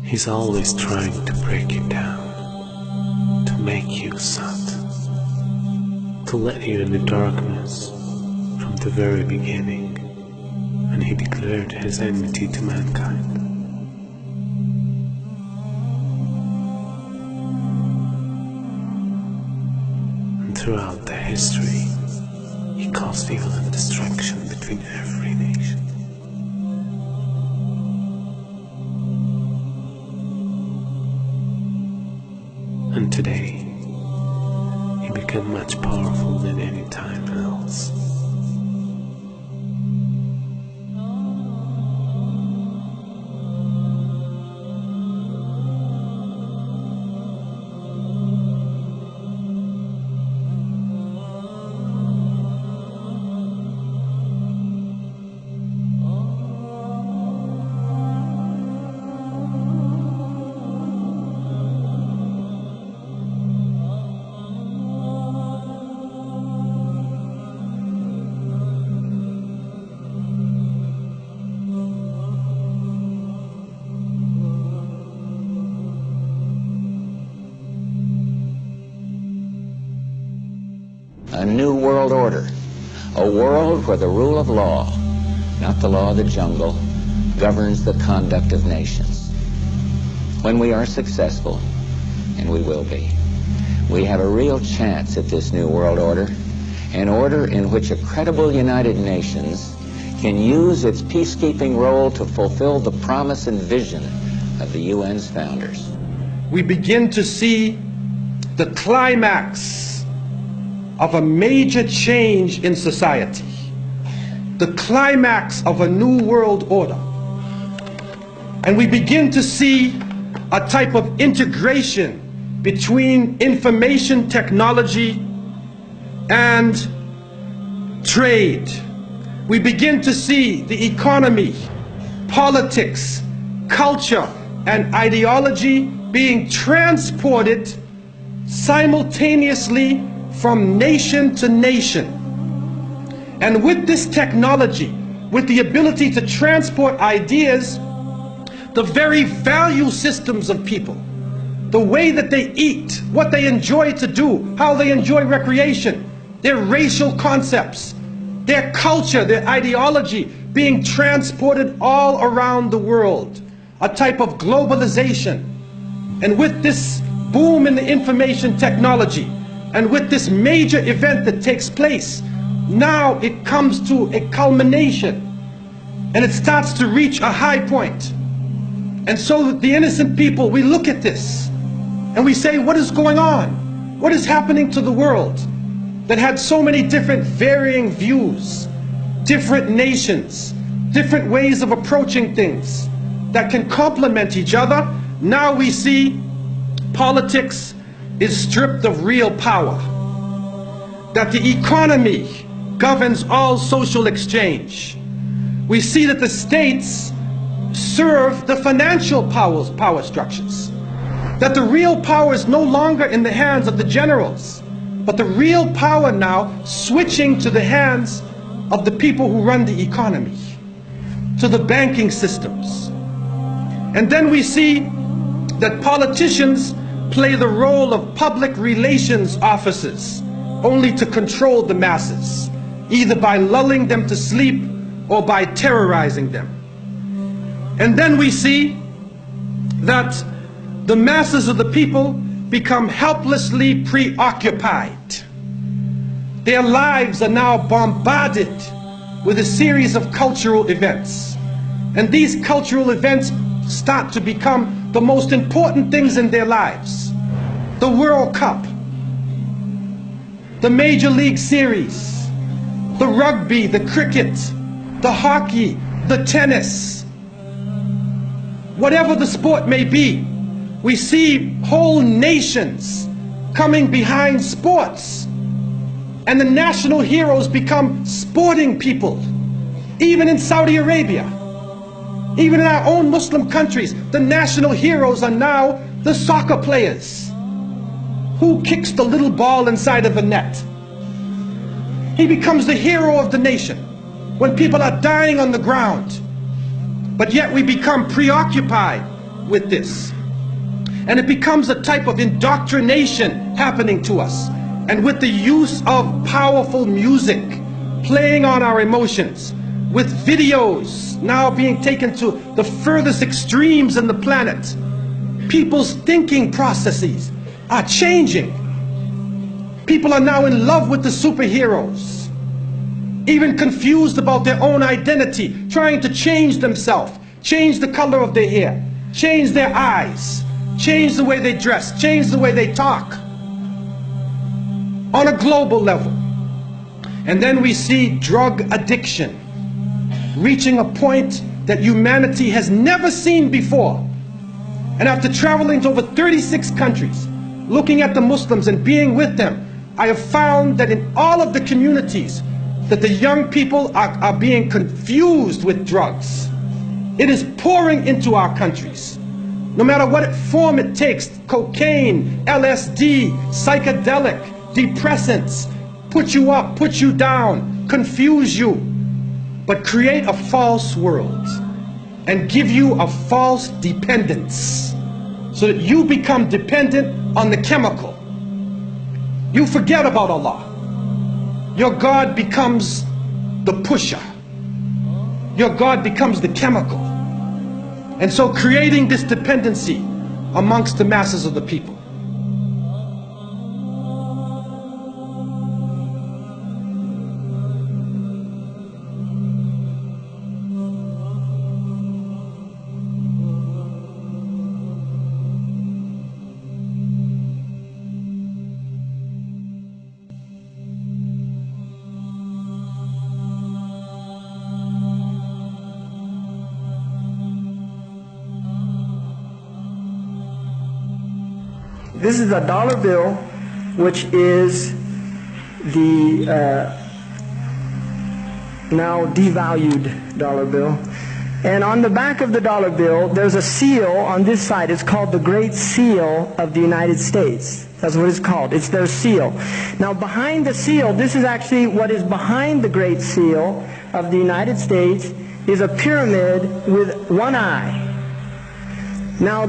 He's always trying to break you down, to make you sad, to let you in the darkness from the very beginning, and he declared his enmity to mankind. And throughout the history, he caused evil and destruction between every nation. And today, he became much powerful than any time else. A new world order, a world where the rule of law, not the law of the jungle, governs the conduct of nations. When we are successful, and we will be, we have a real chance at this new world order, an order in which a credible United Nations can use its peacekeeping role to fulfill the promise and vision of the UN's founders. We begin to see the climax of a major change in society, the climax of a new world order. And we begin to see a type of integration between information technology and trade. We begin to see the economy, politics, culture, and ideology being transported simultaneously from nation to nation. And with this technology, with the ability to transport ideas, the very value systems of people, the way that they eat, what they enjoy to do, how they enjoy recreation, their racial concepts, their culture, their ideology being transported all around the world, a type of globalization. And with this boom in the information technology, and with this major event that takes place, now it comes to a culmination, and it starts to reach a high point. And so the innocent people, we look at this, and we say, what is going on? What is happening to the world that had so many different varying views, different nations, different ways of approaching things that can complement each other? Now we see politics is stripped of real power, that the economy governs all social exchange. We see that the states serve the financial power structures, that the real power is no longer in the hands of the generals, but the real power now switching to the hands of the people who run the economy, to the banking systems. And then we see that politicians play the role of public relations officers only to control the masses, either by lulling them to sleep or by terrorizing them. And then we see that the masses of the people become helplessly preoccupied. Their lives are now bombarded with a series of cultural events. And these cultural events start to become the most important things in their lives. The World Cup, the Major League Series, the rugby, the cricket, the hockey, the tennis. Whatever the sport may be, we see whole nations coming behind sports. And the national heroes become sporting people. Even in Saudi Arabia, even in our own Muslim countries, the national heroes are now the soccer players. Who kicks the little ball inside of the net? He becomes the hero of the nation when people are dying on the ground. But yet we become preoccupied with this. And it becomes a type of indoctrination happening to us. And with the use of powerful music playing on our emotions, with videos now being taken to the furthest extremes in the planet, people's thinking processes are changing. People are now in love with the superheroes, even confused about their own identity, trying to change themselves, change the color of their hair, change their eyes, change the way they dress, change the way they talk, on a global level. And then we see drug addiction reaching a point that humanity has never seen before. And after traveling to over 36 countries, looking at the Muslims and being with them, I have found that in all of the communities that the young people are being confused with drugs. It is pouring into our countries. No matter what form it takes, cocaine, LSD, psychedelic, depressants, put you up, put you down, confuse you, but create a false world and give you a false dependence so that you become dependent on the chemical. You forget about Allah. Your God becomes the pusher. Your God becomes the chemical. And so creating this dependency amongst the masses of the people. This is a dollar bill, which is the now devalued dollar bill. And on the back of the dollar bill, there's a seal on this side. It's called the Great Seal of the United States. That's what it's called. It's their seal. Now behind the seal, this is actually what is behind the Great Seal of the United States, is a pyramid with one eye. Now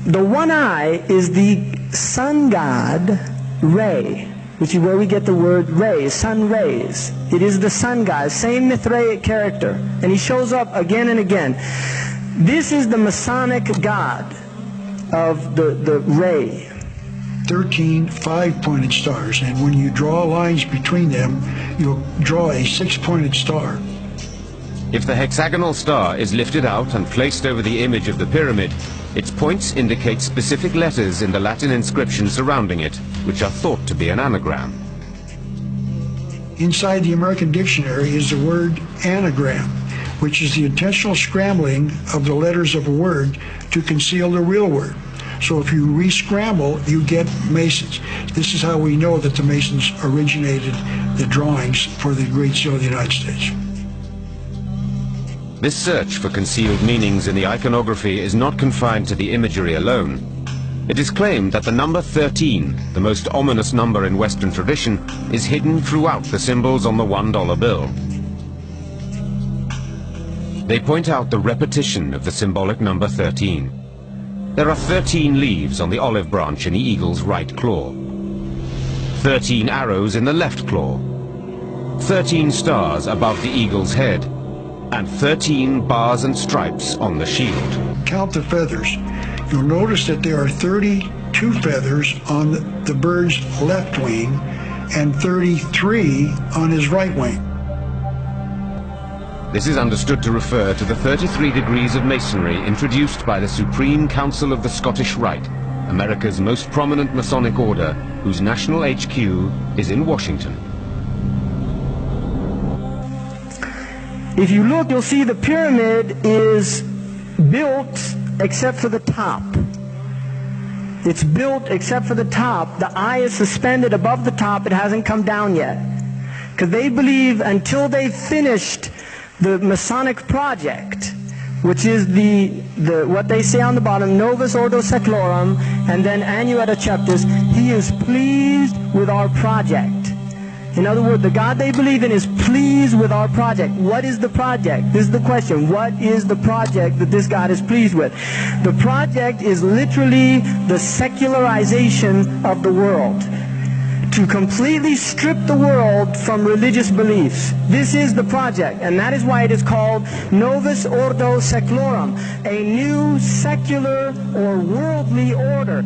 the one eye is the sun god Re, which is where we get the word ray, sun rays. It is the sun god, same Mithraic character, and he shows up again and again. This is the Masonic god of the ray. 13 5-pointed stars, and when you draw lines between them, you'll draw a 6-pointed star. If the hexagonal star is lifted out and placed over the image of the pyramid, its points indicate specific letters in the Latin inscription surrounding it, which are thought to be an anagram. Inside the American dictionary is the word anagram, which is the intentional scrambling of the letters of a word to conceal the real word. So if you re-scramble, you get Masons. This is how we know that the Masons originated the drawings for the Great Seal of the United States. This search for concealed meanings in the iconography is not confined to the imagery alone. It is claimed that the number 13, the most ominous number in Western tradition, is hidden throughout the symbols on the $1 bill. They point out the repetition of the symbolic number 13. There are 13 leaves on the olive branch in the eagle's right claw, 13 arrows in the left claw, 13 stars above the eagle's head, and 13 bars and stripes on the shield. Count the feathers. You'll notice that there are 32 feathers on the bird's left wing and 33 on his right wing. This is understood to refer to the 33 degrees of masonry introduced by the Supreme Council of the Scottish Rite, America's most prominent Masonic order, whose national HQ is in Washington. If you look, you'll see the pyramid is built except for the top. It's built except for the top. The eye is suspended above the top. It hasn't come down yet. Because they believe until they've finished the Masonic project, which is what they say on the bottom, Novus Ordo Seclorum, and then Annueta Chapters, he is pleased with our project. In other words, the God they believe in is pleased with our project. What is the project? This is the question. What is the project that this God is pleased with? The project is literally the secularization of the world. To completely strip the world from religious beliefs. This is the project, and that is why it is called Novus Ordo Seclorum, a new secular or worldly order.